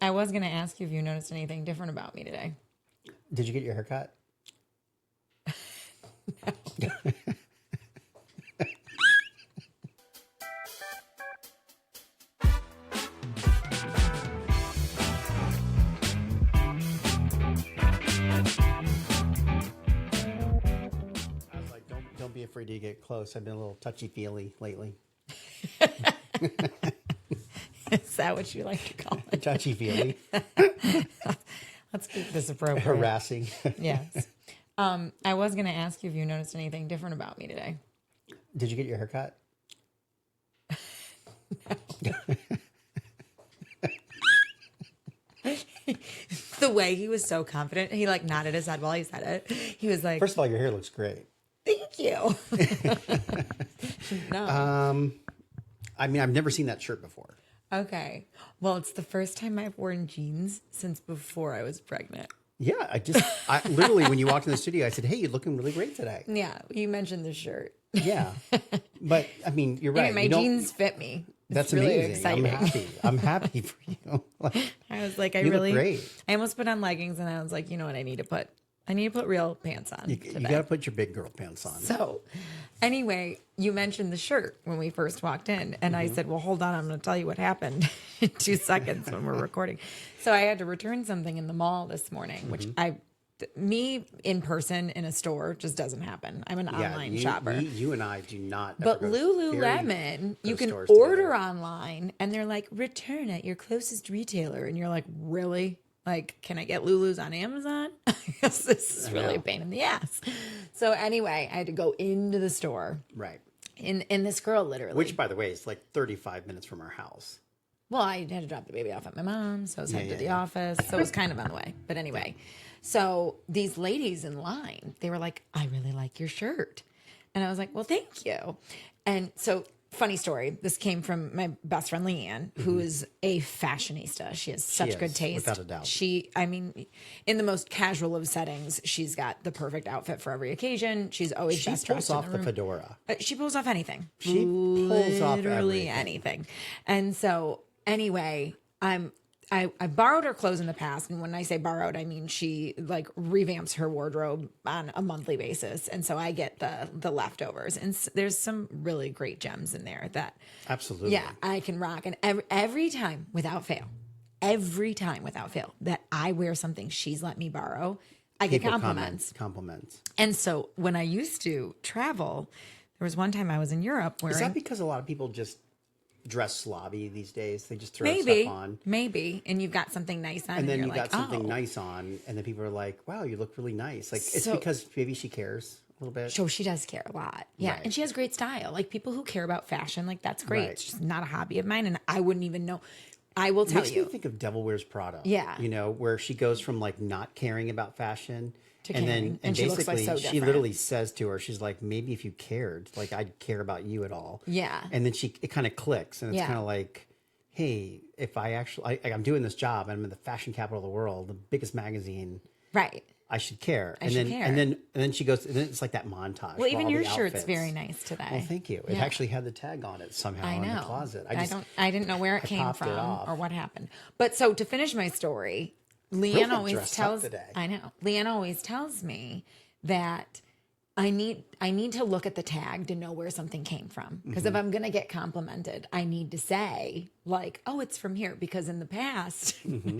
I was going to ask you if you noticed anything different about me today. Did you get your hair cut? I was like, don't be afraid to get close. I've been a little touchy-feely lately. Is that what you like to call it? Touchy-feely. Let's keep this appropriate. Harassing. Yes. I was going to ask you if you noticed anything different about me today. Did you get your hair cut? The way he was so confident, he like nodded his head while he said it. He was like, First of all, your hair looks great. "Thank you." No. I mean, I've never seen that shirt before. Okay. Well, it's the first time I've worn jeans since before I was pregnant. Yeah, I literally, when you walked in the studio, I said, "Hey, you're looking really great today." Yeah, you mentioned the shirt. Yeah, but I mean, you're right. My You don't- jeans fit me. That's It's really amazing. exciting. I'm happy. I'm happy for you. Like, I was like, you look great. I almost put on leggings, and I was like, you know what, I need to put real pants on. You today. got to put your big girl pants on. So, anyway, you mentioned the shirt when we first walked in, and I said, well, hold on, I'm going to tell you what happened in 2 seconds when we're recording. So I had to return something in the mall this morning, which me in person in a store just doesn't happen. I'm an online shopper. You and I do not. But ever go Lululemon, you can stores order together. online, and they're like, return at your closest retailer. And you're like, really? Like, can I get Lulu's on Amazon? This is really a pain in the ass. So anyway, I had to go into the store. Right. And this girl literally. Which, by the way, is like 35 minutes from our house. Well, I had to drop the baby off at my mom's, so I was headed to the office. So it was kind of on the way. But anyway, so these ladies in line, they were like, I really like your shirt. And I was like, well, thank you. And so, funny story. This came from my best friend, Leanne, who is a fashionista. She has such good taste. without a doubt. I mean, in the most casual of settings, she's got the perfect outfit for every occasion. She's always She best pulls dressed in off the the room. fedora. She pulls off anything. She pulls off Literally everything. anything. And so anyway, I borrowed her clothes in the past, and when I say borrowed, I mean she like revamps her wardrobe on a monthly basis, and so I get the leftovers. And there's some really great gems in there that Absolutely. I can rock. And every time without fail, that I wear something she's let me borrow, I get People compliments. Compliments. And so when I used to travel, there was one time I was in Europe Is that wearing because a lot of people just dress slobby these days? They just throw maybe, stuff on. and you've got something nice on, And then you're you like, got something oh. nice on, and then people are like, wow, you look really nice. Like, it's So- because maybe she cares a little bit. So she does care a lot. Yeah. Right. And she has great style. Like people who care about fashion, like that's great. Right. It's just not a hobby of mine. And I wouldn't even know. I will tell Makes you. me think of Devil Wears Prada. Yeah. You know, where she goes from like not caring about fashion To and caring. then And she looks, like, basically so she different. literally says to her, she's like, maybe if you cared, like I'd care about you at all. Yeah. And then it kind of clicks, and it's Yeah. kind of like, hey, if I actually I'm doing this job, I'm in the fashion capital of the world, the biggest magazine, Right. I should care. And should then care. and then she goes, and then it's like that montage. Well, of even all your the shirt's outfits. very nice today. Well, thank you. It Yeah. actually had the tag on it somehow I in know. the closet. I didn't know where it came popped it from off. or what happened. But so to finish my story, Leanne Really always dressed up tells today. I know. Leanne always tells me that I need to look at the tag to know where something came from. Because Mm-hmm. if I'm gonna get complimented, I need to say, like, oh, it's from here. Because in the past Mm-hmm.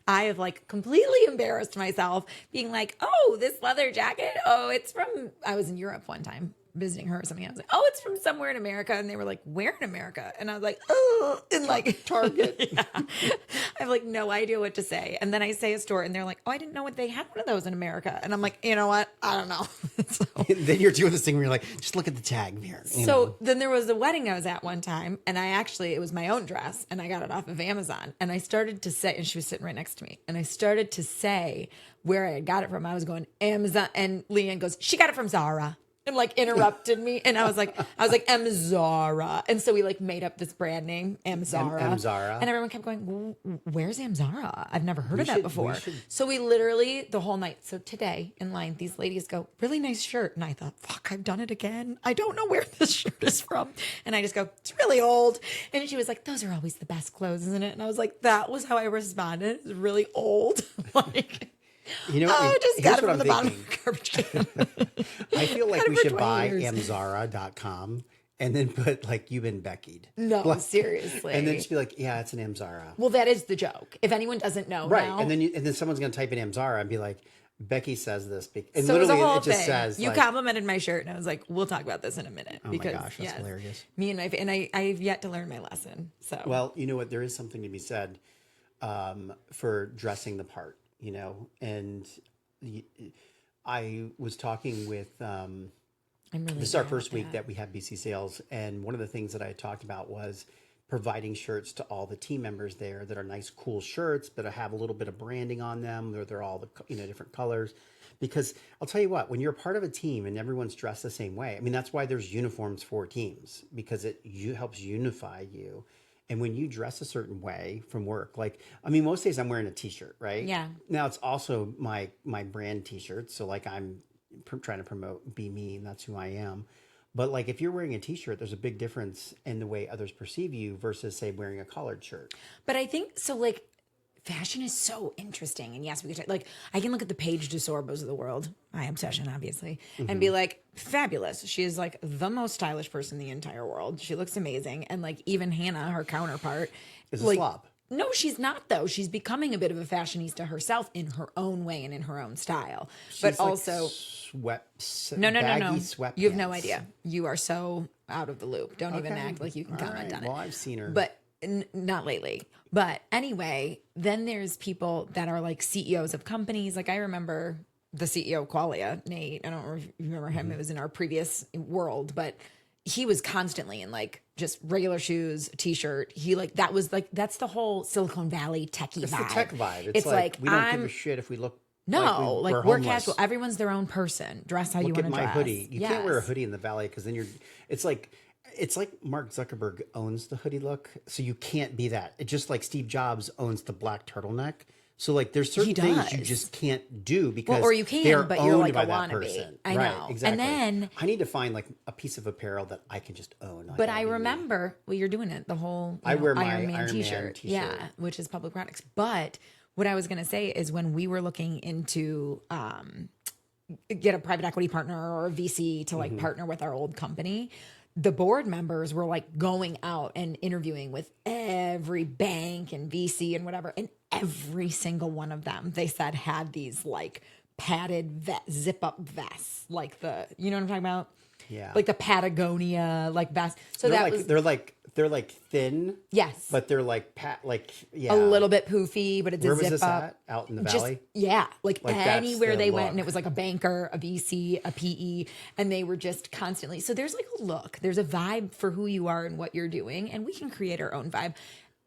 I have like completely embarrassed myself being like, oh, this leather jacket. Oh, it's from, I was in Europe one time visiting her or something. I was like, oh, it's from somewhere in America. And they were like, where in America? And I was like, oh, and like Target. yeah. I have like no idea what to say. And then I say a store and they're like, oh, I didn't know what they had one of those in America. And I'm like, you know what? I don't know. So Then you're doing this thing where you're like, just look at the tag here. you know? so then there was a wedding I was at one time, and it was my own dress, and I got it off of Amazon. And I started to say, and she was sitting right next to me, and I started to say where I had got it from. I was going, Amazon. And Leanne goes, she got it from Zara. and like interrupted me. And I was like, Amzara. And so we like made up this brand name, Amzara. Amzara. And everyone kept going, where's Amzara? I've never heard of that should- before. we should- So we literally, the whole night. So today in line, these ladies go, really nice shirt. And I thought, fuck, I've done it again. I don't know where this shirt is from. And I just go, it's really old. And she was like, those are always the best clothes, isn't it? And I was like, that was how I responded. It's really old. Like, You know, I just here's got it what from I'm the bottom thinking. of the garbage can. I feel like Had it we for should 20 buy years. Amzara.com and then put like you've been Beckied. No, Like, seriously. And then just be like, yeah, it's an Amzara. Well, that is the joke. If anyone doesn't know, Right. now, And then someone's going to type in Amzara and be like, Becky says this. And so it was a literally whole it just thing. says You like, complimented my shirt, and I was like, "We'll talk about this in a minute." oh because, my gosh, that's hilarious. Me and I've yet to learn my lesson. So Well, you know what? There is something to be said for dressing the part, and I was talking with, I'm really this is our bad first at week that we have BC sales. And one of the things that I talked about was providing shirts to all the team members there that are nice, cool shirts, but have a little bit of branding on them. They're all the, different colors. Because I'll tell you what, when you're part of a team and everyone's dressed the same way, I mean, that's why there's uniforms for teams, because it helps unify you. And when you dress a certain way from work, like, I mean, most days I'm wearing a t-shirt, right? Yeah. Now it's also my brand t-shirt. So like I'm trying to promote Be Me, and that's who I am. But like if you're wearing a t-shirt, there's a big difference in the way others perceive you versus say wearing a collared shirt. But I think so. Like, fashion is so interesting, and yes, we could like I can look at the Paige DeSorbos of the world, my obsession, obviously, and be like, fabulous. She is like the most stylish person in the entire world. She looks amazing, and like even Hannah, her counterpart, Is like, a slob. No, she's not though. She's becoming a bit of a fashionista herself in her own way and in her own style. But She's like also, no. no. Sweatpants. You have no idea. You are so out of the loop. Don't even Okay. act like you can All comment right. on it. Well, I've seen her. But not lately. But anyway, then there's people that are like CEOs of companies. Like I remember the CEO of Qualia, Nate. I don't know if you remember him. It was in our previous world, but he was constantly in like just regular shoes, t-shirt. He like that's the whole Silicon Valley techie It's vibe. the tech vibe. It's like we don't I'm give a shit if we look. no, like we're homeless. casual. Everyone's their own person. Dress how you Look want at to my dress. hoodie. You can't wear a Yes. hoodie in the valley because then it's like Mark Zuckerberg owns the hoodie look, so you can't be that. It's just like Steve Jobs owns the black turtleneck. So like there's certain things you does. just can't do because or you can, they're but you're owned like by a that wannabe. person. I Right, know. exactly. And then I need to find like a piece of apparel that I can just own. But I remember, well, you're doing it, the whole I wear my Iron Man Iron Man t-shirt. t-shirt. Yeah, which is public products. But what I was going to say is when we were looking into get a private equity partner or a VC to like partner with our old company, the board members were like going out and interviewing with every bank and VC and whatever. And every single one of them, they said, had these like padded zip up vests, like you know what I'm talking about? Yeah. Like the Patagonia, like vest. So they're that like was, they're like thin. yes. But they're like yeah. A little bit poofy, but it's Where a was zip this up. at? Out in the Just valley? yeah, like that's anywhere the they went, and look. it was like a banker, a VC, a PE, and they were just constantly. So there's like a look, there's a vibe for who you are and what you're doing, and we can create our own vibe.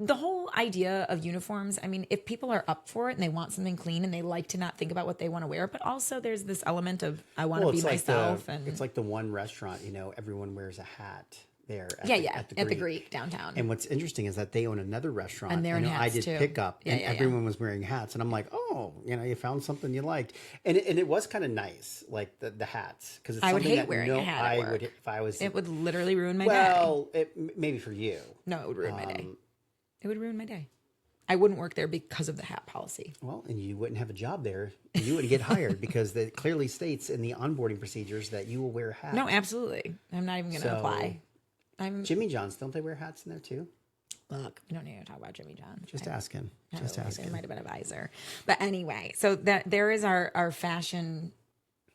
The whole idea of uniforms, I mean, if people are up for it and they want something clean and they like to not think about what they want to wear, but also there's this element of I want to be it's like myself, and it's like the one restaurant, everyone wears a hat there. At the Greek downtown. And what's interesting is that they own another restaurant, And they're in I hats, did too. pick up, Yeah, and yeah, yeah. everyone was wearing hats, and I'm like, oh, you found something you liked, and it was kind of nice, like the hats, because I would something hate that wearing a hat at I work. would if I was It would literally ruin my day. well, maybe for you. No, it would ruin my day. It would ruin my day. I wouldn't work there because of the hat policy. Well, and you wouldn't have a job there. You wouldn't get hired because it clearly states in the onboarding procedures that you will wear a hat. No, absolutely. I'm not even going to So- apply. Jimmy John's, don't they wear hats in there too? Look, we don't need to talk about Jimmy John. Just asking. It Just asking. might have been a visor. But anyway, so that there is our fashion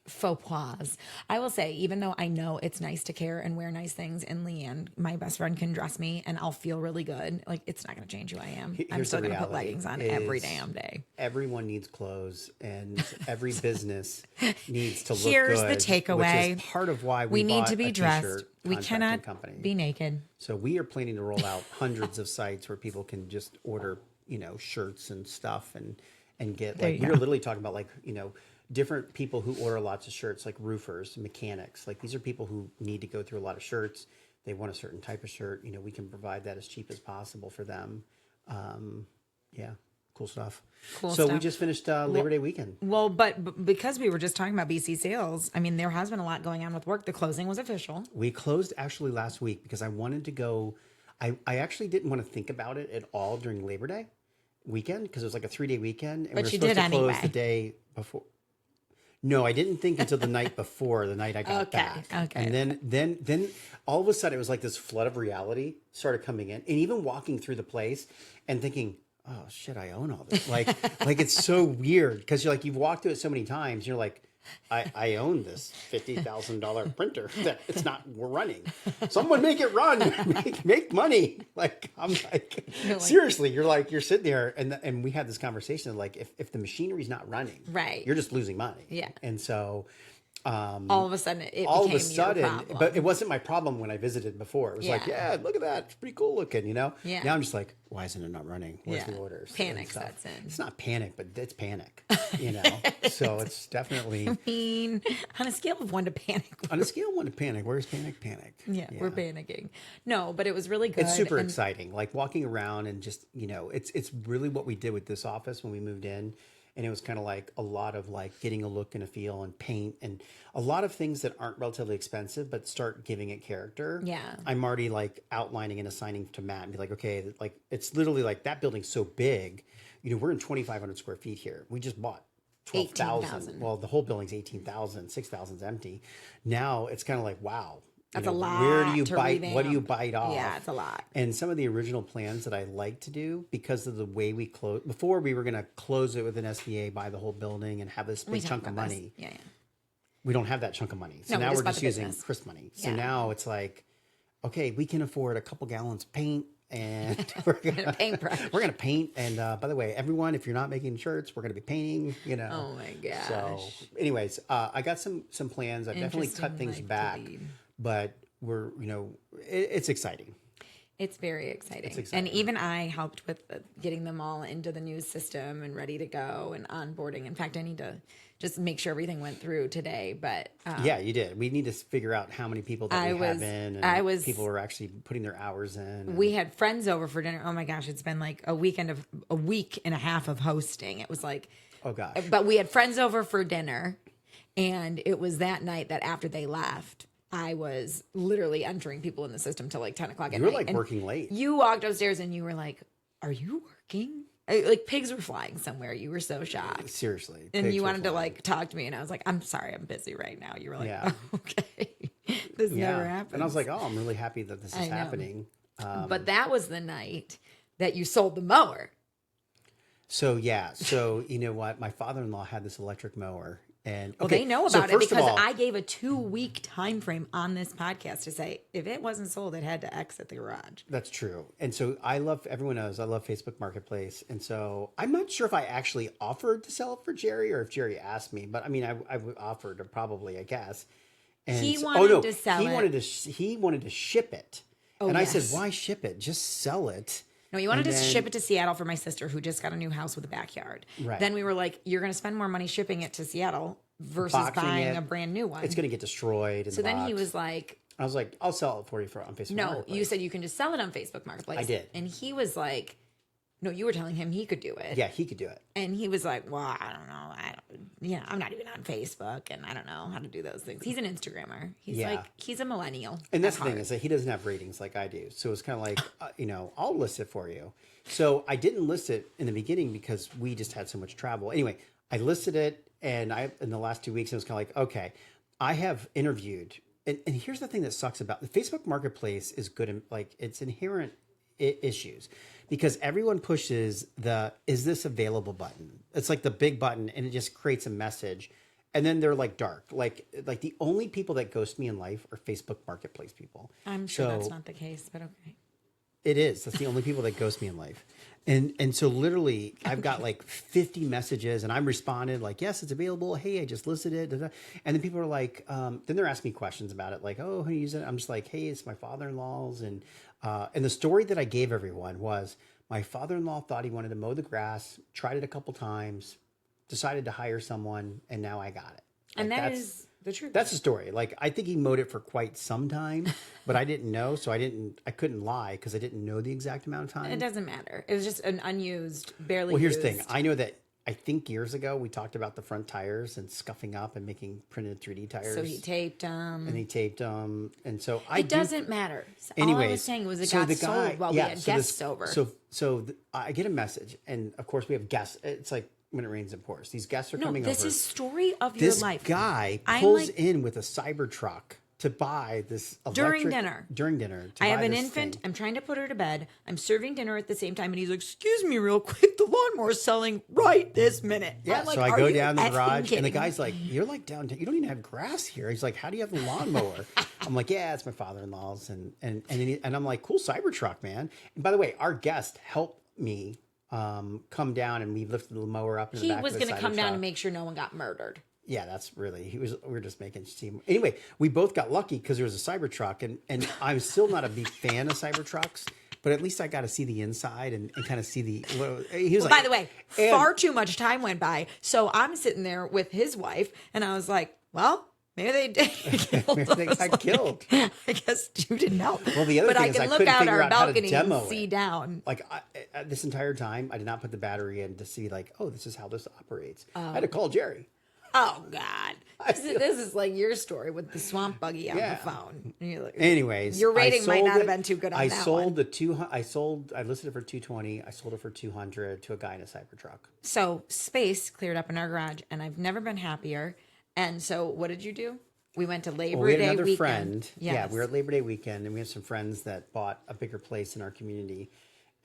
faux pas. I will say, even though I know it's nice to care and wear nice things, and Leanne, my best friend, can dress me and I'll feel really good, like it's not going to change who I am. I'm Here's still the going to put reality leggings on is every damn day. Everyone needs clothes, and every business needs to look Here's good. the takeaway. Which is part of why We need bought to be a dressed. t-shirt We contracting cannot company. be naked. So we are planning to roll out hundreds of sites where people can just order, shirts and stuff and get There like you we were go. literally talking about like, different people who order lots of shirts, like roofers, mechanics. Like these are people who need to go through a lot of shirts. They want a certain type of shirt. You know, we can provide that as cheap as possible for them. Yeah, cool stuff. So we just finished Labor Day weekend. Well, but because we were just talking about BC sales, I mean, there has been a lot going on with work. The closing was official. We closed actually last week because I wanted to go. I actually didn't want to think about it at all during Labor Day weekend because it was like a 3-day weekend. And But we were you supposed did to close anyway. the day before. No, I didn't think until the night before, the night I got back. Okay. And then all of a sudden it was like this flood of reality started coming in. And even walking through the place and thinking, oh shit, I own all this. Like it's so weird because you're like, you've walked through it so many times. You're like, I own this $50,000 printer that it's not we're running. Someone make it run, make money. Like I'm like, seriously, you're sitting there and we had this conversation like if the machinery's not running, right, you're just losing money. Yeah. And so all of a sudden it became your problem. but it wasn't my problem when I visited before. It was like, Yeah. yeah, look at that. It's pretty cool looking, you know? Yeah. Now I'm just like, why isn't it not running? Where's Yeah. the orders? Panic and stuff. sets in. It's not panic, but it's panic, you know? So it's definitely I mean, on a scale of 1 to panic. on a scale of 1 to panic. Where's panic? Yeah, we're panicking. No, but it was really good. It's super exciting. Like walking around and just, you know, it's really what we did with this office when we moved in. And it was kind of like a lot of like getting a look and a feel and paint and a lot of things that aren't relatively expensive, but start giving it character. Yeah. I'm already like outlining and assigning to Matt and be like, okay, like it's literally like that building's so big. You know, we're in 2,500 square feet here. We just bought 12,000. 18,000. Well, the whole building's 18,000, 6,000's empty. Now it's kind of like, wow. That's a lot. Where do you to bite? What do you revamp. bite off? Yeah, it's a lot. And some of the original plans that I like to do because of the way we close. Before we were going to close it with an SBA, buy the whole building, and have this big chunk of money. Yeah. We don't have that chunk of money, so No, we now just we're bought just the using business. Chris money. So Yeah. now it's like, okay, we can afford a couple gallons of paint. And we're gonna Paintbrush. We're gonna paint. And by the way, everyone, if you're not making shirts, we're gonna be painting. You know. Oh my gosh. So, anyways, I got some plans. I've definitely cut Interesting things life to back, lead. but we're it's exciting. It's very exciting. It's exciting. And even I helped with getting them all into the new system and ready to go and onboarding. In fact, I need to just make sure everything went through today. But Yeah, you did. We need to figure out how many people that we have in, and people are actually putting their hours in. And we had friends over for dinner. Oh my gosh, it's been like a week and a half of hosting. It was like, oh gosh. but we had friends over for dinner, and it was that night that after they left, I was literally entering people in the system till like 10 o'clock at You were night. like And working late. You walked upstairs and you were like, "Are you working?" Like pigs were flying somewhere. You were so shocked. Seriously. And pigs you were wanted to flying. like talk to me, and I was like, "I'm sorry, I'm busy right now." You were like, Yeah. oh, "Okay, this never happens." And I was like, oh, I'm really happy that this is I know. happening. but that was the night that you sold the mower. So yeah, so you know what? My father-in-law had this electric mower, and Well, okay, they know so about it first of because all- I gave a 2-week time frame on this podcast to say if it wasn't sold, it had to exit the garage. That's true. And so everyone knows I love Facebook Marketplace. And so I'm not sure if I actually offered to sell it for Jerry or if Jerry asked me, but I mean, I would offer to probably, I guess. And He so- wanted to sell he it. He wanted to ship it. Oh, and I yes. said, why ship it? Just sell it. No, you wanted And to then- ship it to Seattle for my sister who just got a new house with a backyard. Right. Then we were like, you're going to spend more money shipping it to Seattle versus Boxing buying it. a brand new one. It's going to get destroyed. so then he was like, I was like, I'll sell it for you on Facebook no, Marketplace. you said you can just sell it on Facebook Marketplace. I did. And he was like, no, you were telling him he could do it. Yeah, he could do it. And he was like, well, I don't know. I'm not even on Facebook and I don't know how to do those things. He's an Instagrammer. He's Yeah. like, he's a millennial. And that's at the thing heart. is that he doesn't have ratings like I do. So it's kind of like, I'll list it for you. So I didn't list it in the beginning because we just had so much travel. Anyway, I listed it and in the last 2 weeks, it was kind of like, okay, I have interviewed. And here's the thing that sucks about the Facebook Marketplace is good. In, like it's inherent issues because everyone pushes is this available button. It's like the big button and it just creates a message. And then they're like dark, like the only people that ghost me in life are Facebook Marketplace people. I'm sure that's So- not the case, but okay. It is. That's the only people that ghost me in life. And so literally I've got like 50 messages and I'm responded like, yes, it's available. Hey, I just listed it. And then people are like, then they're asking me questions about it. Like, oh, who use it? I'm just like, hey, it's my father-in-law's. And the story that I gave everyone was my father-in-law thought he wanted to mow the grass, tried it a couple times, decided to hire someone, and now I got it. And Like, that is the truth. that's the story. Like, I think he mowed it for quite some time, but I didn't know, so I couldn't lie because I didn't know the exact amount of time. It doesn't matter. It was just an unused, barely Well, here's used. the thing. I know that I think years ago we talked about the front tires and scuffing up and making printed 3D tires. So he taped them. And he taped them. And so It doesn't matter. Anyways, all I was saying was it got sold while we had guests over. So I get a message, and of course we have guests. It's like when it rains, it pours. These guests are coming over. This is story of your life. This guy pulls in with a Cybertruck to buy this during dinner. To I have buy an this infant. thing. I'm trying to put her to bed. I'm serving dinner at the same time, and he's like, "Excuse me, real quick. The lawnmower's selling right this minute." Yeah, I'm like, so I "Are go you down the effing garage, and the kidding guy's me?" like, "You're like downtown. You don't even have grass here." He's like, "How do you have the lawnmower?" I'm like, "Yeah, it's my father-in-law's," and I'm like, "Cool Cybertruck, man." And by the way, our guest helped me come down, and we lifted the mower up in the back. He was going to come down and make sure no one got murdered. Yeah, that's really, we were just making it seem. Anyway, we both got lucky because there was a Cybertruck, and I'm still not a big fan of Cybertrucks, but at least I got to see the inside and kind of see the. He was By the way, far too much time went by, so I'm sitting there with his wife, and I was like, "Well, maybe they did maybe they got killed." I guess you didn't know. Well, the other but thing I is can I look couldn't out figure our out how to balcony demo and see it. down. Like this entire time, I did not put the battery in to see like, oh, this is how this operates. I had to call Jerry. Oh God! This is like your story with the swamp buggy on the phone. Anyways, your rating might not have been too good on that one. I listed it for 220. I sold it for 200 to a guy in a Cybertruck. So space cleared up in our garage, and I've never been happier. And so, what did you do? We went to Labor we had Day another weekend. friend. Yes. Yeah, we were at Labor Day weekend, and we have some friends that bought a bigger place in our community.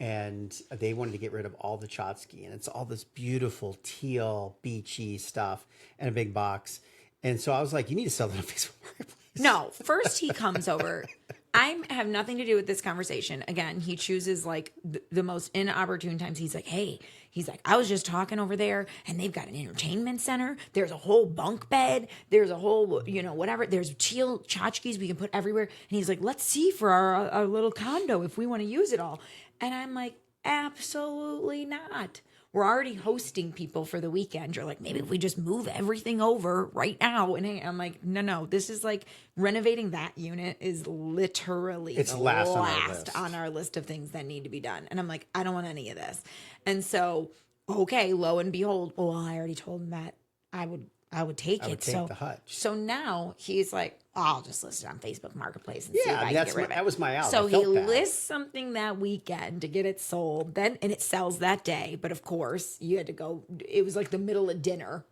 And they wanted to get rid of all the Chotsky, and it's all this beautiful teal, beachy stuff in a big box. And so I was like, "You need to sell that on Facebook Marketplace." No, first he comes over. I have nothing to do with this conversation. Again, he chooses like the most inopportune times. He's like, "Hey," he's like, "I was just talking over there, and they've got an entertainment center. There's a whole bunk bed. There's a whole, whatever. There's teal tchotchkes we can put everywhere." And he's like, "Let's see for our little condo if we want to use it all." And I'm like, "Absolutely not. We're already hosting people for the weekend. You're like, maybe if we just move everything over right now." And I'm like, no. This is like renovating that unit is literally it's last on our list of things that need to be done. And I'm like, I don't want any of this. And so, okay, lo and behold, well, I already told him that I would take it. Take the hutch. So now he's like, I'll just list it on Facebook Marketplace and see if I can get rid of it. That was my out. So he lists something that weekend to get it sold, and it sells that day. But of course, you had to go. It was like the middle of dinner.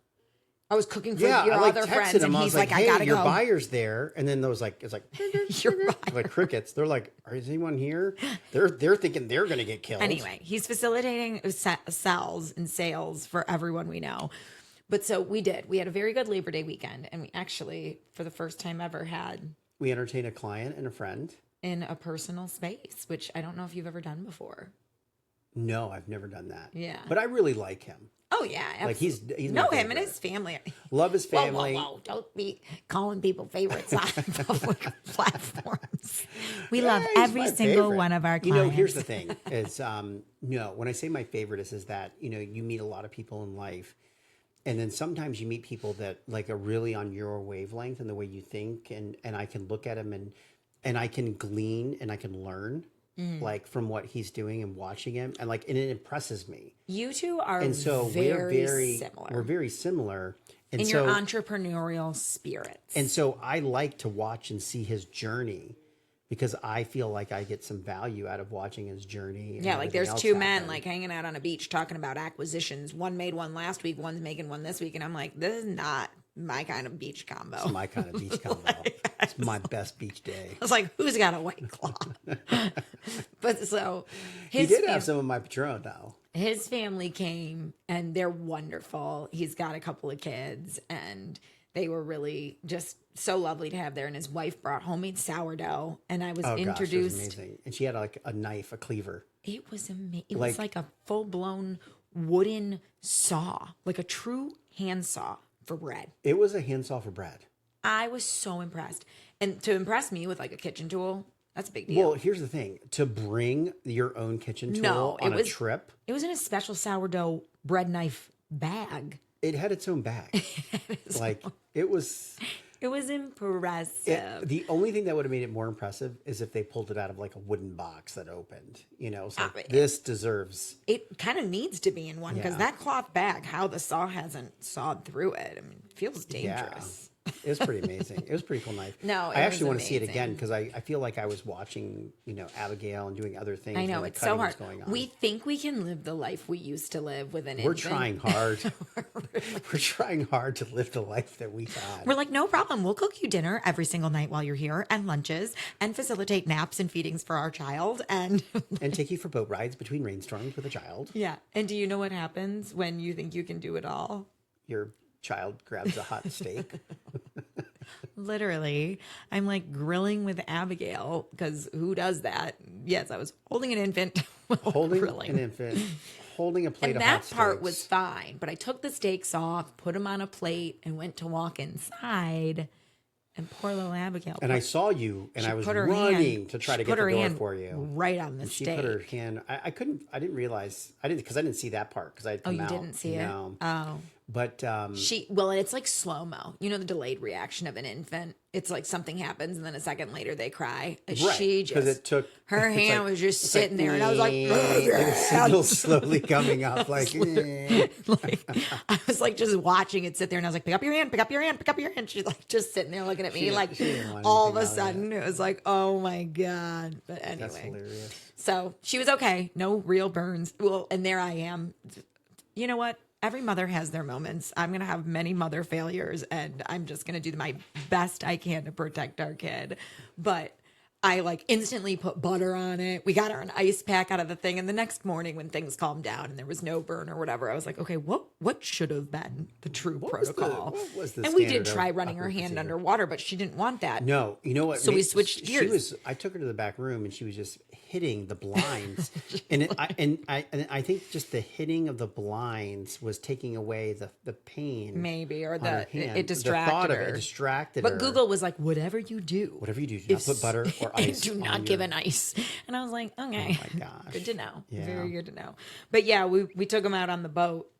I was cooking for your other friends, and he's like, "Hey, I gotta your go." buyer's there, and then it's like like crickets. They're like, "Is anyone here?" They're thinking they're gonna get killed. Anyway, he's facilitating sales for everyone we know. But so we did. We had a very good Labor Day weekend, and we actually, for the first time ever, we entertained a client and a friend in a personal space, which I don't know if you've ever done before. No, I've never done that. Yeah, but I really like him. Oh yeah, absolutely. Like he's know him and his family. Love his family. Whoa. Don't be calling people favorites on public platforms. We love every single one of our clients. Here's the thing: is no. When I say my favorite is that you meet a lot of people in life. And then sometimes you meet people that like are really on your wavelength and the way you think, and I can look at him and I can glean and I can learn like from what he's doing and watching him, and it impresses me. You two are we're very similar. We're very similar in your entrepreneurial spirits. And so I like to watch and see his journey, because I feel like I get some value out of watching his journey. Yeah, like there's two men like hanging out on a beach talking about acquisitions. One made one last week, one's making one this week. And I'm like, this is not my kind of beach combo. It's my kind of beach combo. It's my best beach day. I was like, who's got a White Claw? But so he did have some of my Patron though. His family came and they're wonderful. He's got a couple of kids and they were really just so lovely to have there. And his wife brought homemade sourdough. And I was introduced. It was amazing. And she had like a knife, a cleaver. It was amazing. It was like a full-blown wooden saw, like a true hand saw for bread. It was a hand saw for bread. I was so impressed. And to impress me with like a kitchen tool, that's a big deal. Well, here's the thing. To bring your own kitchen tool on a trip. It was in a special sourdough bread knife bag. it had its own bag. Like it was. It was impressive. The only thing that would have made it more impressive is if they pulled it out of like a wooden box that opened. You know, so this deserves. It kind of needs to be in one because that cloth bag, how the saw hasn't sawed through it. I mean, it feels dangerous. It was pretty amazing. It was a pretty cool knife. No, I actually want to see it again because I feel like I was watching, Abigail and doing other things. I know, it's so hard. We think we can live the life we used to live with an infant. We're trying hard. We're trying hard to live the life that we had. We're like, no problem. We'll cook you dinner every single night while you're here and lunches and facilitate naps and feedings for our child and take you for boat rides between rainstorms with a child. Yeah. And do you know what happens when you think you can do it all? Your child grabs a hot steak. Literally, I'm like grilling with Abigail because who does that? Yes, I was holding an infant. Holding grilling. an infant, holding a plate and of hot that steaks. part was fine, but I took the steaks off, put them on a plate, and went to walk inside. And poor little Abigail. And I saw you, and I was running to try to get the door for you. Right on the and steak. She put her hand. I didn't realize. Because I didn't see that part because I had come out. Oh, you didn't see it? Oh. But it's like slow-mo. You know the delayed reaction of an infant? It's like something happens and then a second later they cry. Right, She just, her hand was just sitting there and I was like, the signal's slowly coming up. Like, I was like just watching it sit there and I was like, pick up your hand, pick up your hand, pick up your hand. She's like just sitting there looking at me all of a sudden it was like, oh my God. But anyway. That's hilarious. So she was okay. No real burns. Well, and there I am. You know what? Every mother has their moments. I'm going to have many mother failures and I'm just going to do my best I can to protect our kid. But I like instantly put butter on it. We got her an ice pack out of the thing. And the next morning when things calmed down and there was no burn or whatever, I was like, okay, what should have been the true protocol? What was the and we did standard try running her hand underwater, but she didn't want that. No, you know what? So we switched gears. I took her to the back room and she was just hitting the blinds. I think just the hitting of the blinds was taking away the pain. Maybe, or it distracted thought her. Of it distracted her. But Google was like, whatever you do, do not put butter or ice. Do not give an ice. And I was like, okay. Oh my gosh. Good to know. Yeah. Very good to know. But yeah, we took him out on the boat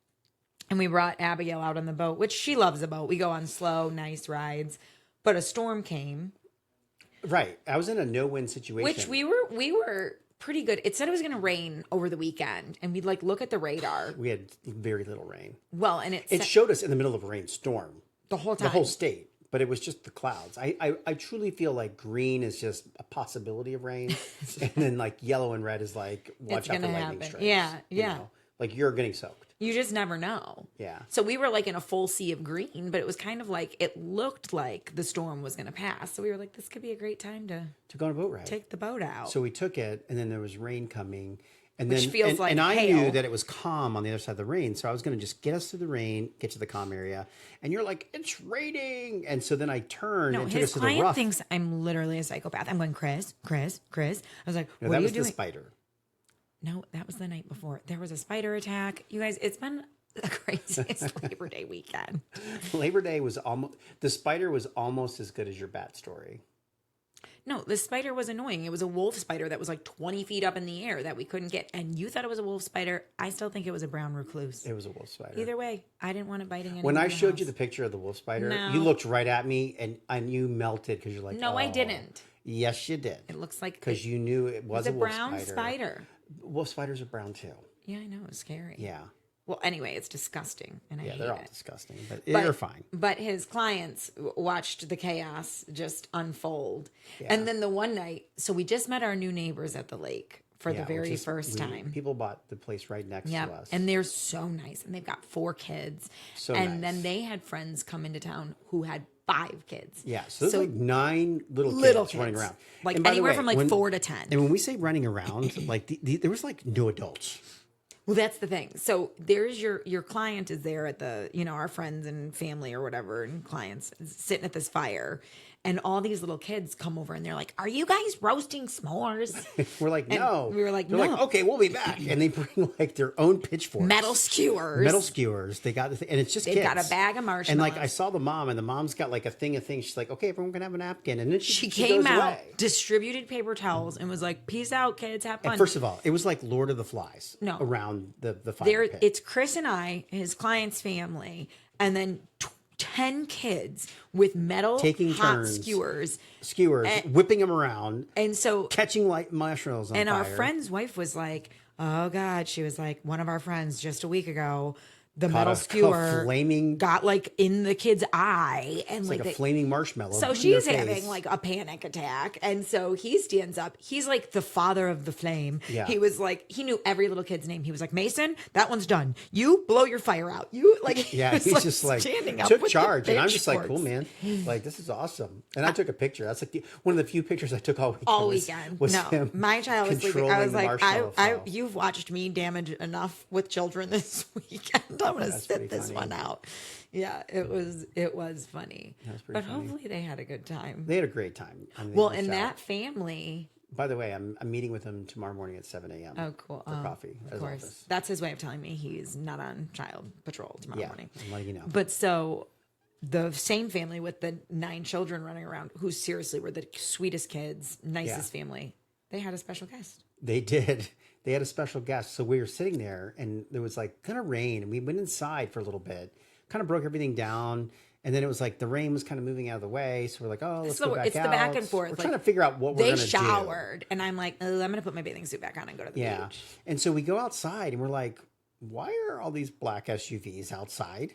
and we brought Abigail out on the boat, which she loves the boat. We go on slow, nice rides. But a storm came. Right. I was in a no-win situation. Which we were pretty good. It said it was going to rain over the weekend. And we'd like look at the radar. We had very little rain. Well, and it showed us in the middle of a rainstorm. The whole time. The whole state. But it was just the clouds. I truly feel like green is just a possibility of rain. And then like yellow and red is like, watch out for lightning strikes. Yeah. Like you're getting soaked. You just never know. Yeah. So we were like in a full sea of green, but it was kind of like, it looked like the storm was going to pass. So we were like, this could be a great time to go on a boat ride. Take the boat out. So we took it and then there was rain coming. And Which then, feels like and I hail. knew that it was calm on the other side of the rain. So I was going to just get us through the rain, get to the calm area. And you're like, it's raining. And so then I turned and took us to the rough. His client thinks I'm literally a psychopath. I'm going, Chris. I was like, what are you doing? That was the spider. No, that was the night before. There was a spider attack. You guys, it's been the craziest Labor Day weekend. Labor Day was the spider was almost as good as your bat story. No, the spider was annoying. It was a wolf spider that was like 20 feet up in the air that we couldn't get. And you thought it was a wolf spider. I still think it was a brown recluse. It was a wolf spider. Either way, I didn't want it biting anyone. When I showed you the picture of the wolf spider, you looked right at me and you melted because you're like, no, I didn't. Yes, you did. It looks like because you knew it was a wolf brown spider. Wolf spiders are brown too. Yeah, I know. It's scary. Yeah. Well, anyway, it's disgusting, and I hate they're all it. disgusting, but they're fine. But his clients watched the chaos just unfold, and then the one night, so we just met our new neighbors at the lake for the very first time. People bought the place right next to us, and they're so nice, and they've got 4 kids, then they had friends come into town who had 5 kids. Yeah, so there's like 9 little kids running around, like anywhere from like 4 to 10. And when we say running around, like there was like no adults. Well, that's the thing. So there's your client is there at the, our friends and family or whatever and clients sitting at this fire. And all these little kids come over and they're like, "Are you guys roasting s'mores?" We're like, no. we were like, They're no. like, okay, we'll be back. And they bring like their own pitchforks. Metal skewers. They got the thing, and it's just They've kids. got a bag of marshmallows. And like I saw the mom, and the mom's got like a thing of things. She's like, okay, everyone can have a napkin. And then she came goes out, away. distributed paper towels, and was like, "Peace out, kids. Have fun." And first of all, it was like Lord of the Flies No. around the fire pit. It's Chris and I, his client's family, and then 10 kids with metal Taking hot turns. skewers. Whipping them around, And so, catching light marshmallows on and fire. our friend's wife was like, "Oh God," she was like, "One of our friends just a week ago, the metal skewer flaming, got like in the kid's eye, and like a flaming marshmallow. So in she's their having face. like a panic attack. And so he stands up. He's like the father of the flame. Yeah. He was like, he knew every little kid's name. He was like, "Mason, that one's done. You blow your fire out." You like, Yeah, was, he's just like standing up took with charge, the and I'm just like, pitchforks. cool, man. Like, this is awesome. And I took a picture. That's like one of the few pictures I took all weekend. All weekend. Was no, him my child was sleeping. I controlling was the like, marshmallow flow. you've watched me damage enough with children this weekend. I'm going to That's pretty sit this funny. one out. Yeah, it was funny. That's pretty But funny. hopefully they had a good time. They had a great time. I mean, they Well, were and shout. that family. By the way, I'm meeting with him tomorrow morning at 7 a.m. Oh, cool. For coffee at Of his course. office. That's his way of telling me he's not on child patrol tomorrow Yeah, morning. I'm letting you know. But so the same family with the 9 children running around, who seriously were the sweetest kids, nicest family, they had a special guest. They did. They had a special guest. So we were sitting there, and there was like kind of rain, and we went inside for a little bit, kind of broke everything down. And then it was like the rain was kind of moving out of the way. So we're like, oh, let's go back It's out. the back and forth. We're Like, trying to figure out what we're they going to do. showered, and I'm like, oh, I'm going to put my bathing suit back on and go to the beach. And so we go outside, and we're like, why are all these black SUVs outside?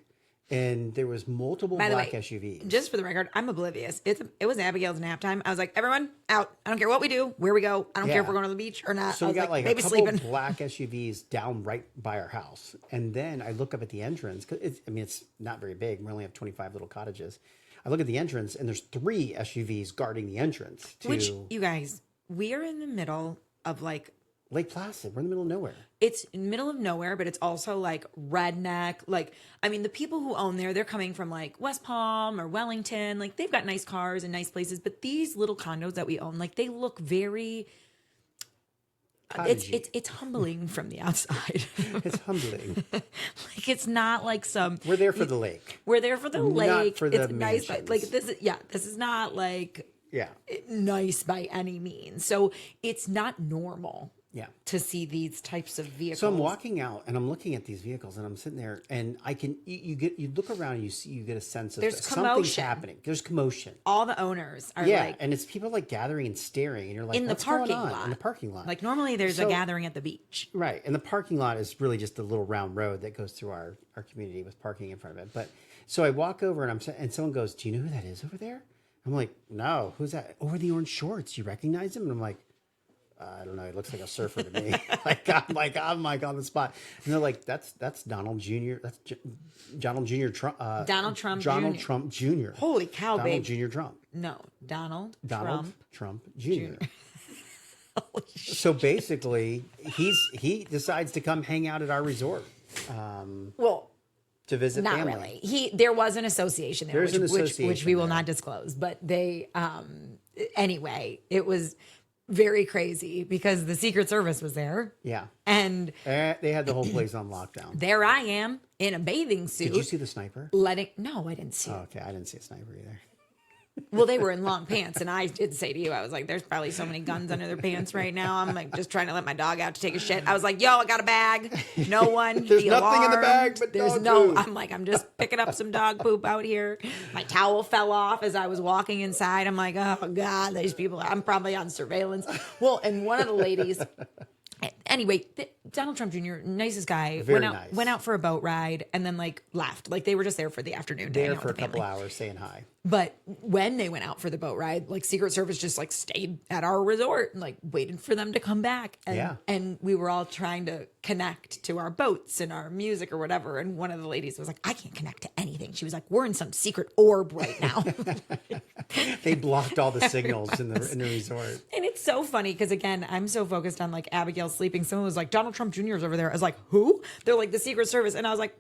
And there was multiple By the black way, SUVs. just for the record, I'm oblivious. It was Abigail's nap time. I was like, everyone out. I don't care what we do, where we go. I don't care if we're going to the beach or not. So I we was got like a maybe couple sleeping. black SUVs down right by our house. And then I look up at the entrance. It's not very big. We only have 25 little cottages. I look at the entrance, and there's 3 SUVs guarding the entrance to Which, you guys, we are in the middle of like, Lake Placid. We're in the middle of nowhere. it's in the middle of nowhere, but it's also like redneck. Like, I mean, the people who own there, they're coming from like West Palm or Wellington. Like, they've got nice cars and nice places. But these little condos that we own, like, they look very. Cottagey. It's humbling from the outside. It's humbling. Like, it's not like some. We're there for the lake. We're there for the Not lake. for the it's nice, mansions. like this is not like Yeah. nice by any means. So it's not normal. Yeah. To see these types of vehicles. So I'm walking out, and I'm looking at these vehicles, and I'm sitting there, and I can you look around, and you get a sense of There's something's commotion. happening. There's commotion. All the owners are Yeah, like and it's people like gathering and staring, and you're like, in the what's going parking on? lot. In the parking lot. Like, normally there's a So- gathering at the beach. Right. And the parking lot is really just a little round road that goes through our community with parking in front of it. But so I walk over, and someone goes, "Do you know who that is over there?" I'm like, "No, who's that?" "Over the orange shorts. You recognize him?" And I'm like, I don't know. He looks like a surfer to me. I'm like on the spot. And they're like, that's Donald Jr. That's Donald Jr. Trump. Donald Trump Donald Jr. Trump Jr. Holy cow, Donald babe. Jr. Trump. No, Donald Donald Trump. Trump Jr. So basically, he decides to come hang out at our resort Well, to visit not family. really. There was an association there, There's an which association we will there. not disclose. But they, anyway, it was very crazy because the Secret Service was there. Yeah. And They had the whole place on lockdown. there I am in a bathing suit. Did you see the sniper? No, I didn't see it. Oh, okay. I didn't see a sniper either. Well, they were in long pants, and I did say to you, I was like, there's probably so many guns under their pants right now. I'm like just trying to let my dog out to take a shit. I was like, yo, I got a bag. No one. There's be nothing in the bag alarmed. but there's dog no. poop. I'm like, I'm just picking up some dog poop out here. My towel fell off as I was walking inside. I'm like, oh God, these people. I'm probably on surveillance. Well, and one of the ladies. Anyway, Donald Trump Jr., nicest guy, Very went out nice. went out for a boat ride and then like left. Like they were just there for the afternoon. to hang There out for a with the couple family. hours saying hi. But when they went out for the boat ride, like Secret Service just like stayed at our resort and like waited for them to come back. And, Yeah. and we were all trying to connect to our boats and our music or whatever. And one of the ladies was like, I can't connect to anything. She was like, we're in some secret orb right now. They blocked all the signals in the resort. And it's so funny because again, I'm so focused on like Abigail sleeping. Someone was like, Donald Trump Trump Jr. is over there. I was like, who? They're like, the Secret Service. And I was like,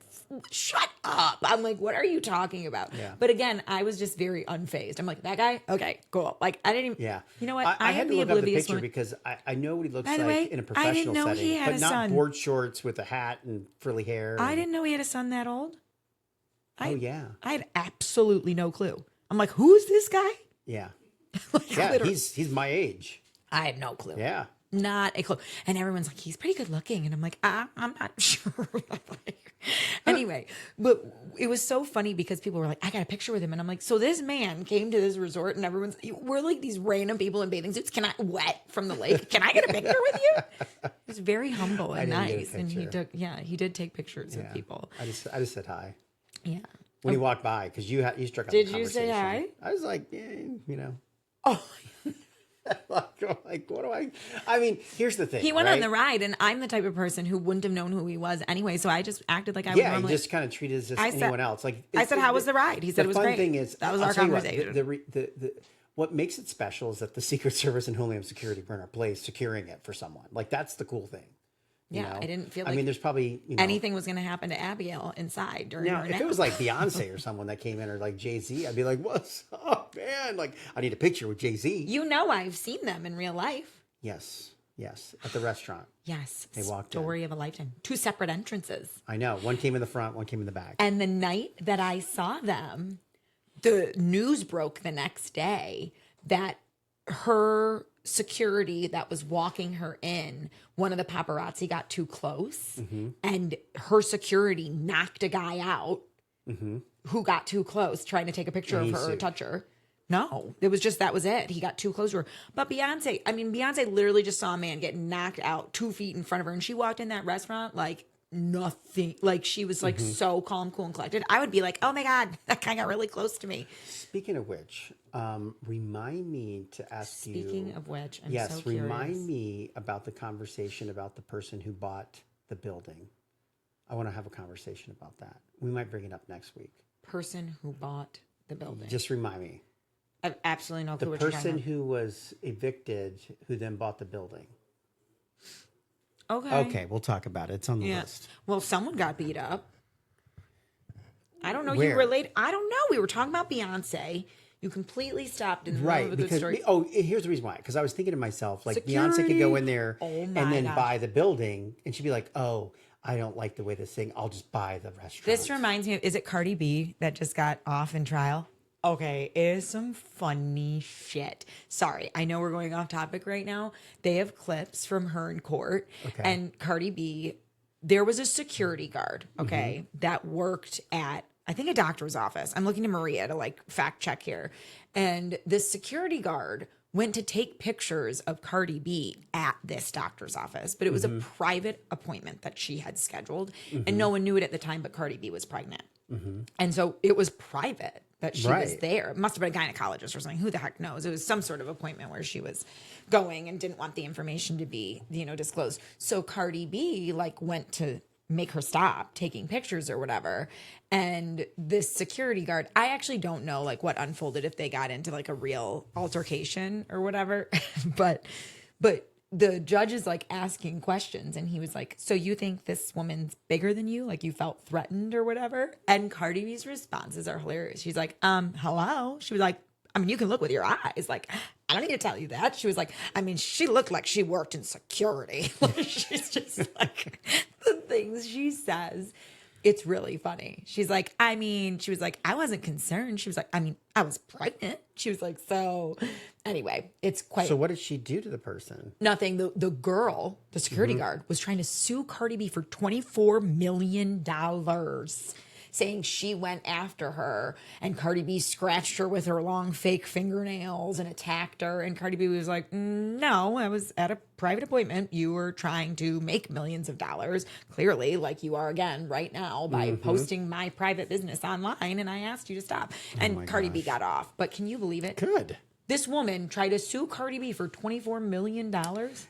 shut up. I'm like, what are you talking about? Yeah. But again, I was just very unfazed. I'm like, that guy? Okay, cool. Like, I didn't even, Yeah. you know what? I had to look up the picture woman. because I know what he looks By the like way, in a I professional didn't know setting, he had but a not son. board shorts with a hat and frilly hair. I didn't know he had a son that old. Yeah. I had absolutely no clue. I'm like, who's this guy? Yeah. Like, Yeah, literally. he's my age. I had no clue. Yeah. Not a clue. And everyone's like, he's pretty good looking. And I'm like, I'm not sure. Anyway, but it was so funny because people were like, I got a picture with him. And I'm like, so this man came to this resort and everyone's, we're like these random people in bathing suits. Can I wet from the lake? Can I get a picture with you? It was very humble and didn't get a nice. And picture. he did take pictures of people. I just said hi. Yeah. When he walked by, because you struck up a Did conversation. you say hi? I was like, yeah, you know. Oh, like, what do I mean, here's the thing. he went right? on the ride, and I'm the type of person who wouldn't have known who he was anyway. So I just acted like I would Yeah, normally. he just kind of treated as just anyone else. Like I said, how was the ride? He said it was the great. fun thing is, that was I'll our tell you conversation. What makes it special is that the Secret Service and Homeland Security were in our place securing it for someone. Like, that's the cool thing. You Yeah, know? I didn't feel like I mean, there's probably anything was going to happen to Abigail inside during Now, her if nap. it was like Beyonce or someone that came in, or like Jay-Z, I'd be like, what's up, man? Like, I need a picture with Jay-Z. You know, I've seen them in real life. Yes, at the restaurant. Yes, They walked story of a lifetime. 2 separate entrances. I know. One came in the front, one came in the back. And the night that I saw them, the news broke the next day that her security that was walking her in, one of the paparazzi got too close, and her security knocked a guy out who got too close trying to take a picture of her or touch her. No, it was just, that was it. He got too close to her. But Beyonce literally just saw a man get knocked out 2 feet in front of her, and she walked in that restaurant like nothing. Like, she was like so calm, cool, and collected. I would be like, oh my God, that guy got really close to me. Speaking of which, remind me to ask you. Speaking of which, I'm yes, so curious. remind me about the conversation about the person who bought the building. I want to have a conversation about that. We might bring it up next week. Person who bought the building. Just remind me. I have absolutely no clue The what you're talking person about. who was evicted, who then bought the building. Okay. Okay, we'll talk about it. It's on the list. Well, someone got beat up. I don't know. Where? You relate. I don't know. We were talking about Beyonce. You completely stopped in the middle Right, of a good because story. here's the reason why. Because I was thinking to myself, like, Security. Beyonce could go in there Oh and my then gosh. buy the building, and she'd be like, "Oh, I don't like the way this thing. I'll just buy the restaurant." This reminds me of, is it Cardi B that just got off in trial? Okay, it is some funny shit. Sorry, I know we're going off topic right now. They have clips from her in court. Okay. And Cardi B, there was a security guard, okay, that worked at, I think, a doctor's office. I'm looking to Maria to like fact check here. And this security guard went to take pictures of Cardi B at this doctor's office, but it was a private appointment that she had scheduled, and no one knew it at the time, but Cardi B was pregnant. And so it was private that she was Right. there. It must have been a gynecologist or something. Who the heck knows? It was some sort of appointment where she was going and didn't want the information to be, disclosed. So Cardi B like went to make her stop taking pictures or whatever. And this security guard, I actually don't know like what unfolded, if they got into like a real altercation or whatever. but the judge is like asking questions, and he was like, so you think this woman's bigger than you? Like, you felt threatened or whatever? And Cardi B's responses are hilarious. She's like, hello? She was like, I mean, you can look with your eyes. Like, I don't need to tell you that. She was like, I mean, she looked like she worked in security. She's just like, the things she says. It's really funny. She's like, she was like, I wasn't concerned. She was like, I was pregnant. She was like, so anyway, it's quite. So what did she do to the person? Nothing. The girl, the security guard, was trying to sue Cardi B for $24 million, saying she went after her, and Cardi B scratched her with her long fake fingernails and attacked her. And Cardi B was like, no, I was at a private appointment. You were trying to make millions of dollars, clearly, like you are again right now by posting my private business online, and I asked you to stop. And Cardi B got off. But can you believe it? Good. This woman tried to sue Cardi B for $24 million.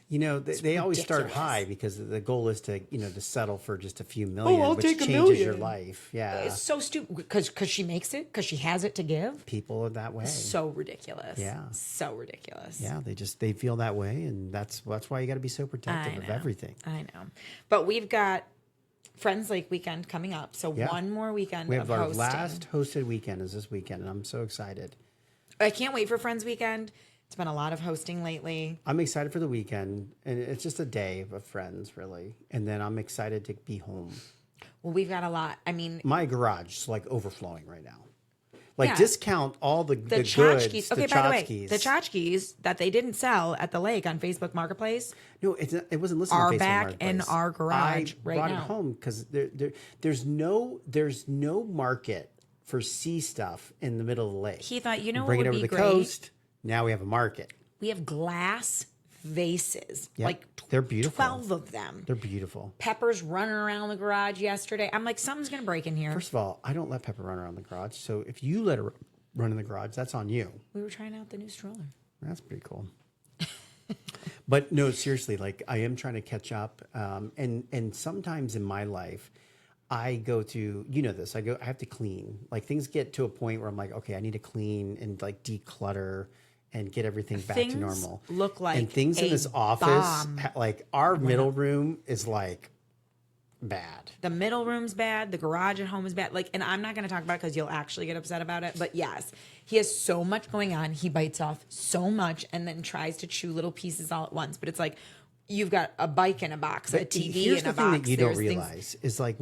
You know, they always start ridiculous. high because the goal is to, to settle for just a few million, I'll which take a changes your million. life. Yeah. It's so stupid because she makes it, because she has it to give. People are that way. So ridiculous. Yeah. So ridiculous. Yeah. They feel that way. And that's why you got to be so protective of everything. I know. But we've got Friends Lake weekend coming up. So one more weekend We have of our hosting. last hosted weekend is this weekend. And I'm so excited. I can't wait for Friends weekend. It's been a lot of hosting lately. I'm excited for the weekend. And it's just a day of friends, really. And then I'm excited to be home. Well, we've got a lot. I mean, My garage is like overflowing right now. Like Yeah. discount all the goods, tchotchkes. the Okay, by the way, tchotchkes. the tchotchkes that they didn't sell at the lake on Facebook Marketplace No, it wasn't listed are on Facebook back Marketplace. in our garage I right brought now. it home because there's no market for sea stuff in the middle of the lake. He thought, you know Bring what it would over be the great? coast. Now we have a market. We have glass vases, Yep. like They're beautiful. 12 of them. They're beautiful. Pepper's running around the garage yesterday. I'm like, something's going to break in here. First of all, I don't let Pepper run around the garage. So if you let her run in the garage, that's on you. We were trying out the new stroller. That's pretty cool. But no, seriously, like I am trying to catch up. And sometimes in my life, I go to, this, I have to clean. Like things get to a point where I'm like, okay, I need to clean and like declutter and get everything back to Things normal. look like and things in a this office, bomb. like our middle room is like bad. The middle room's bad. The garage at home is bad. Like, and I'm not going to talk about it because you'll actually get upset about it. But yes, he has so much going on. He bites off so much and then tries to chew little pieces all at once. But it's like, you've got a bike in a box, a TV Here's in a the thing box. that you don't There's things- realize is like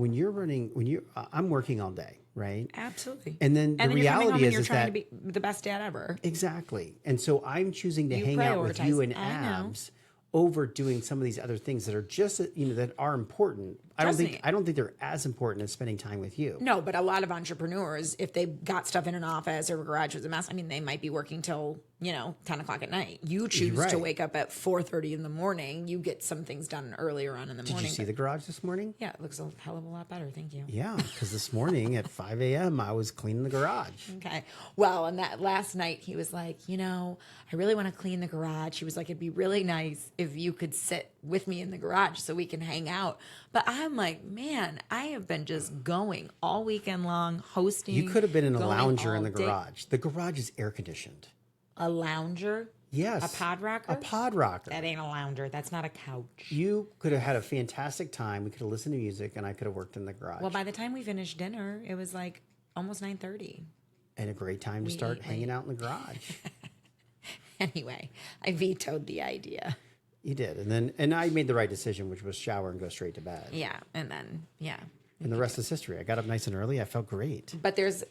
I'm working all day, right? Absolutely. And then the you're coming home reality and you're is trying that to be the best dad ever. exactly. And so I'm choosing to You hang out with you prioritize. and I know. Abs over doing some of these other things that are just that are important. Trust me. I don't think they're as important as spending time with you. No, but a lot of entrepreneurs, if they got stuff in an office or a garage was a mess, I mean, they might be working till, 10 o'clock at night. You choose to Right. wake up at 4:30 in the morning. You get some things done earlier on in the Did morning. you see the garage this morning? Yeah, it looks a hell of a lot better. Thank you. Yeah, because this morning at 5 a.m. I was cleaning the garage. Okay. Well, and that last night he was like, I really want to clean the garage. He was like, it'd be really nice if you could sit with me in the garage so we can hang out. But I'm like, man, I have been just going all weekend long, hosting. You could have been in a going lounger in all the day. garage. The garage is air conditioned. A lounger? Yes. A pod rocker? A pod rocker. That ain't a lounger. That's not a couch. You could have had a fantastic time. We could have listened to music, and I could have worked in the garage. Well, by the time we finished dinner, it was like almost 9:30. And a great time to start ate hanging out in the garage. Anyway, I vetoed the idea. You did, and I made the right decision, which was shower and go straight to bed. Yeah, and then And the rest is history. I got up nice and early. I felt great. But there's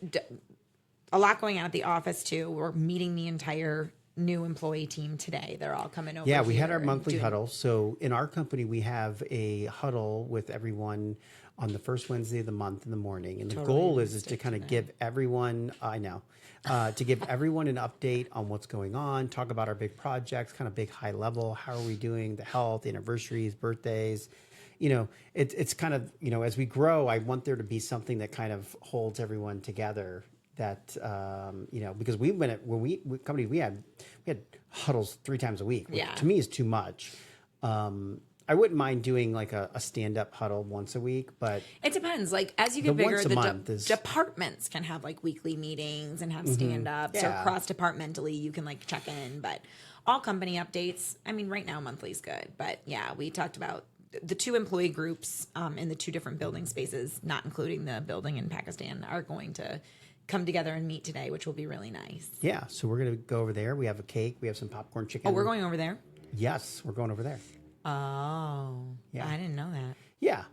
a lot going on at the office too. We're meeting the entire new employee team today. They're all coming over. Yeah, we had here our and monthly doing- huddle. So in our company, we have a huddle with everyone on the first Wednesday of the month in the morning, and the goal is to kind of give everyone. To give everyone an update on what's going on, talk about our big projects, kind of big high level. How are we doing? The health, anniversaries, birthdays. It's kind of, as we grow, I want there to be something that kind of holds everyone together. That because we had huddles 3 times a week, which Yeah. to me is too much. I wouldn't mind doing like a stand-up huddle once a week, but It depends. Like as you get The bigger, once a the month is- departments can have like weekly meetings and have stand-ups, or Yeah. cross-departmentally you can like check in. But all company updates, I mean, right now monthly is good. But yeah, we talked about the 2 employee groups in the 2 different building spaces, not including the building in Pakistan, are going to come together and meet today, which will be really nice. yeah. So we're gonna go over there. We have a cake. We have some popcorn chicken. Oh, we're going over there? Yes, we're going over there. Oh, Yeah. I didn't know that. Yeah,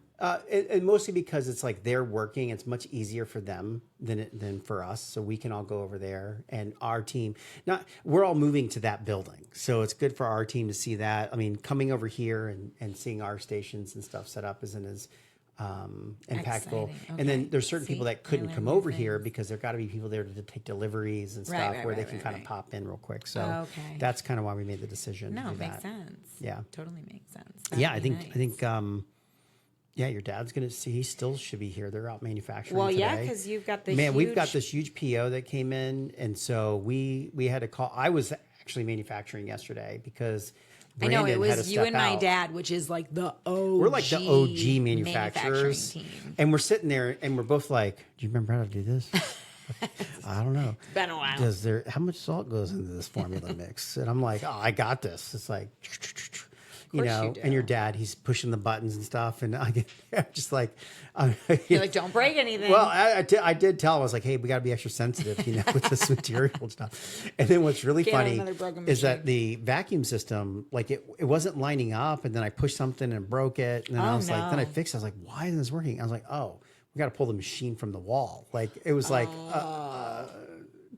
and mostly because it's like they're working. It's much easier for them than for us, so we can all go over there. And our team, we're all moving to that building, so it's good for our team to see that. I mean, coming over here and seeing our stations and stuff set up isn't as impactful. Exciting. And then Okay. there's certain See, people that I couldn't learned come new over here things. because there got to be people there to take deliveries and stuff Right, where they right, can right, kind of right. pop in real quick. So Okay. that's kind of why we made the decision. No, to it do makes that. sense. Yeah. Totally makes sense. Yeah, That'd be nice. I think Yeah, your dad's gonna see. He still should be here. They're out manufacturing. Well, today. yeah, because you've got the Man, huge... we've got this huge PO that came in, and so we had to call. I was actually manufacturing yesterday because Brandon I know, it had to was you step and my out. dad, which is like the OG. We're like the OG manufacturers, manufacturing team. and we're sitting there, and we're both like, "Do you remember how to do this?" I don't know. It's been a while. How much salt goes into this formula mix? And I'm like, "Oh, I got this." It's like, you know, you do. and your dad, he's pushing the buttons and stuff, and I'm just like, You're like, don't break anything. well, I did tell him, I was like, hey, we got to be extra sensitive, you know, with this material and stuff. And then what's really Can't have funny another broken is that machine. the vacuum system, like it wasn't lining up, and then I pushed something and broke it, and then I was like, then I no. fixed it. I was like, why isn't this working? I was like, oh, we got to pull the machine from the wall. Like it was like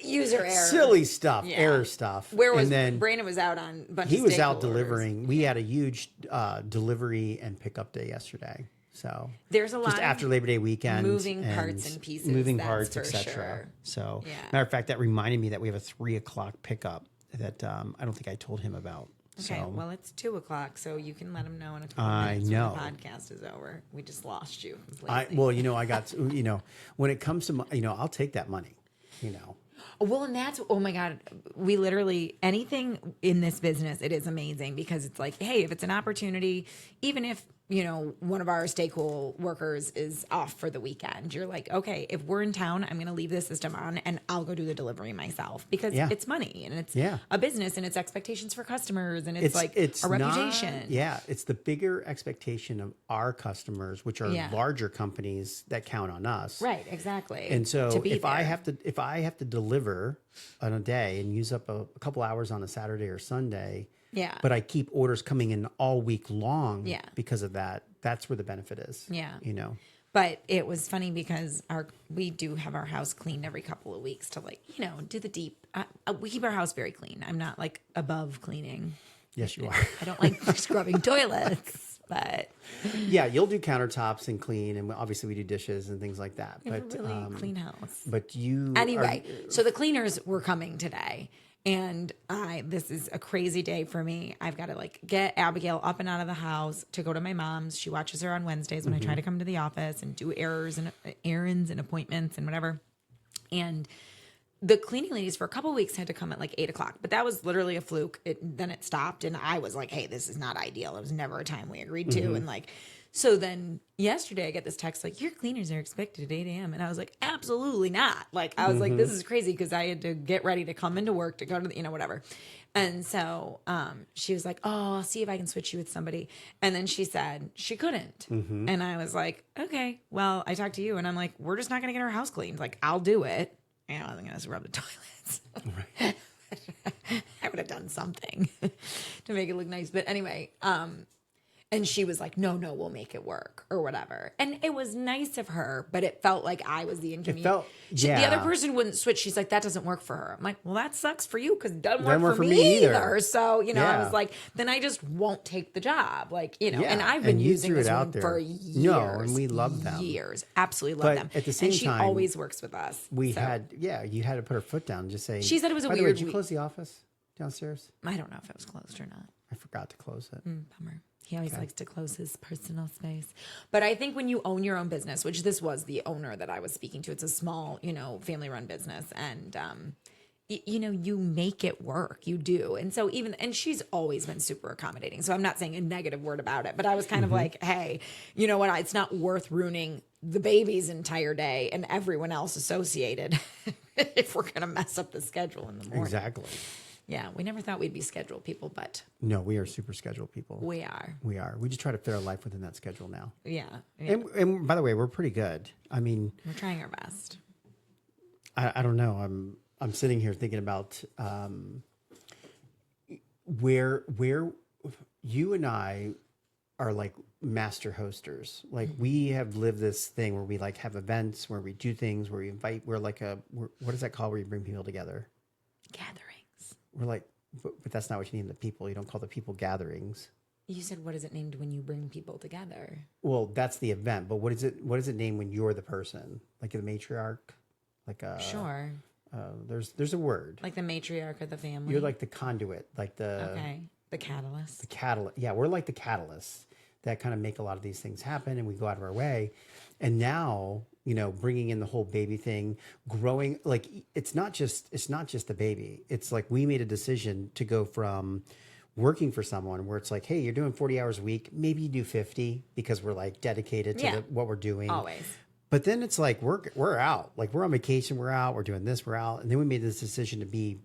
User error. silly stuff, Yeah. error stuff. Where was and then Brandon was out on a bunch of he was out stakeholders. delivering. We had a huge delivery and pickup day yesterday. So There's a lot just of after Labor Day weekend, moving parts and pieces, moving that's parts, for etc. sure. So, Yeah. matter of fact, that reminded me that we have a 3:00 pickup that I don't think I told him about. Okay, So, well, it's 2:00, so you can let him know in a couple I minutes know. when the podcast is over. We just lost you completely. well, you know, I got you know, when it comes to you know, I'll take that money. You know, Well, and that's, oh my God, we literally, anything in this business, it is amazing because it's like, hey, if it's an opportunity, even if, you know, one of our stakeholder workers is off for the weekend, you're like, okay, if we're in town, I'm going to leave this system on and I'll go do the delivery myself because Yeah. it's money and it's Yeah. a business and it's expectations for customers and it's like a reputation. Yeah, it's the bigger expectation of our customers, which are Yeah. larger companies that count on us. Right, exactly. And so To be if I there. have to deliver on a day and use up a couple hours on a Saturday or Sunday, Yeah. but I keep orders coming in all week long Yeah. because of that, that's where the benefit is. Yeah. You know. But it was funny because we do have our house cleaned every couple of weeks to, like, you know, do the deep. We keep our house very clean. I'm not like above cleaning. Yes, you are. I don't like scrubbing toilets, but Yeah, you'll do countertops and clean, and obviously we do dishes and things like that. we have But a really clean house. but you Anyway, so the cleaners were coming today. And this is a crazy day for me. I've got to like get Abigail up and out of the house to go to my mom's. She watches her on Wednesdays when I try to come to the office and do errands and appointments and whatever. And the cleaning ladies for a couple of weeks had to come at like 8:00, but that was literally a fluke. Then it stopped, and I was like, "Hey, this is not ideal." It was never a time we agreed to, and like, so then yesterday I get this text like, "Your cleaners are expected at 8 a.m." and I was like, "Absolutely not!" Like, I was like, "This is crazy," because I had to get ready to come into work to go to the, you know, whatever. And so she was like, "Oh, I'll see if I can switch you with somebody." And then she said she couldn't, and I was like, "Okay, well, I talked to you," and I'm like, "We're just not gonna get our house cleaned. Like, I'll do it." You know, I was going to rub the toilets. Right. I would have done something to make it look nice. But anyway, and she was like, no, we'll make it work or whatever. And it was nice of her, but it felt like I was the inconvenience. The other person wouldn't switch. She's like, that doesn't work for her. I'm like, well, that sucks for you because it doesn't work for me either. So, you know, I was like, then I just won't take the job. Like, you know, and I've been using this one for years. No, and we love them. Years. Absolutely love But them. at the same and she time, always works with us. You had to put her foot down and just say. She said it was a By the way, weird did you week. close the office downstairs? I don't know if it was closed or not. I forgot to close it. Bummer. He always likes to close his personal space. But I think when you own your own business, which this was the owner that I was speaking to, it's a small, you know, family run business. And, you know, you make it work. You do. And so and she's always been super accommodating. So I'm not saying a negative word about it, but I was kind of like, hey, you know what? It's not worth ruining the baby's entire day and everyone else associated if we're going to mess up the schedule in the morning. Exactly. Yeah, we never thought we'd be scheduled people, but No, we are super scheduled people. we are. We are. We just try to fit our life within that schedule now. Yeah. And by the way, we're pretty good. I mean, We're trying our best. I don't know. I'm sitting here thinking about where you and I are like master hosters. Like we have lived this thing where we like have events where we do things where we invite. We're like what is that called? Where you bring people together? Gatherings. We're like, but that's not what you name the people. You don't call the people gatherings. You said, what is it named when you bring people together? Well, that's the event. But what is it? What is it named when you're the person? Like the matriarch? Like a Sure. There's a word. Like the matriarch of the family. You're like the conduit, like the okay. The catalyst. catalyst. Yeah, we're like the catalyst. that kind of make a lot of these things happen, and we go out of our way. And now, bringing in the whole baby thing, growing, like it's not just the baby. It's like we made a decision to go from working for someone where it's like, hey, you're doing 40 hours a week, maybe you do 50 because we're like dedicated to what we're doing. Always. But then it's like we're out, like we're on vacation, we're out, we're doing this, we're out, and then we made this decision to be,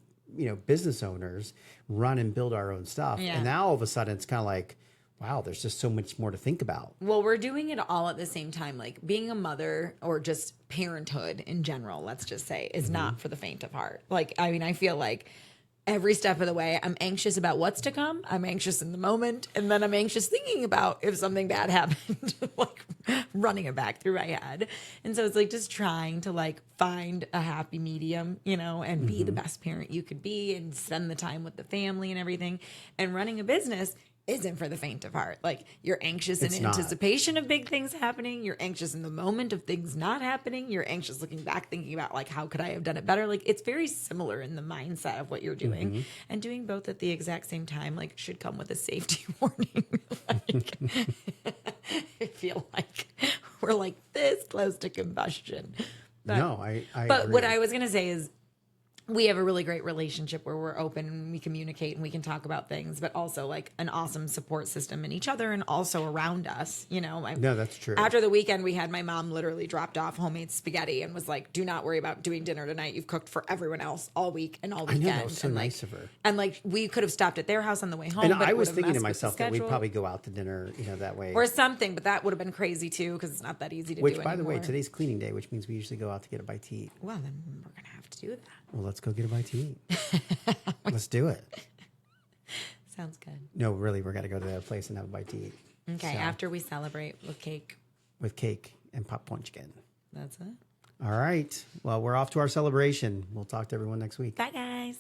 business owners, run and build our own stuff. Yeah. And now all of a sudden it's kind of like, wow, there's just so much more to think about. Well, we're doing it all at the same time. Like being a mother or just parenthood in general, let's just say, is not for the faint of heart. Like, I mean, I feel like every step of the way, I'm anxious about what's to come. I'm anxious in the moment. And then I'm anxious thinking about if something bad happened, like running it back through my head. And so it's like just trying to like find a happy medium, and be the best parent you could be and spend the time with the family and everything. And running a business isn't for the faint of heart. Like you're anxious in anticipation of big things happening. You're anxious in the moment of things not happening. You're anxious looking back, thinking about like, how could I have done it better? Like it's very similar in the mindset of what you're doing, and doing both at the exact same time, like should come with a safety warning. Like, I feel like we're like this close to combustion. But, No, I But agree. what I was going to say is, we have a really great relationship where we're open and we communicate and we can talk about things, but also like an awesome support system in each other and also around us. No, that's true. After the weekend, we had my mom literally dropped off homemade spaghetti and was like, do not worry about doing dinner tonight. You've cooked for everyone else all week and all I weekend. know, that was so and nice of her. And like, we could have stopped at their house on the way home. And but I it was would have thinking to messed with the myself that we'd schedule. probably go out to dinner, that way. Or something, but that would have been crazy too, because it's not that easy to Which, do by the way, anymore. today's cleaning day, which means we usually go out to get a bite to eat. Well, then we're going to have to do that. Well, let's go get a bite to eat. Let's do it. Sounds good. No, really, we're going to go to that place and have a bite to eat. Okay, So, after we celebrate with cake. with cake and popcorn chicken. That's it. All right. Well, we're off to our celebration. We'll talk to everyone next week. Bye, guys.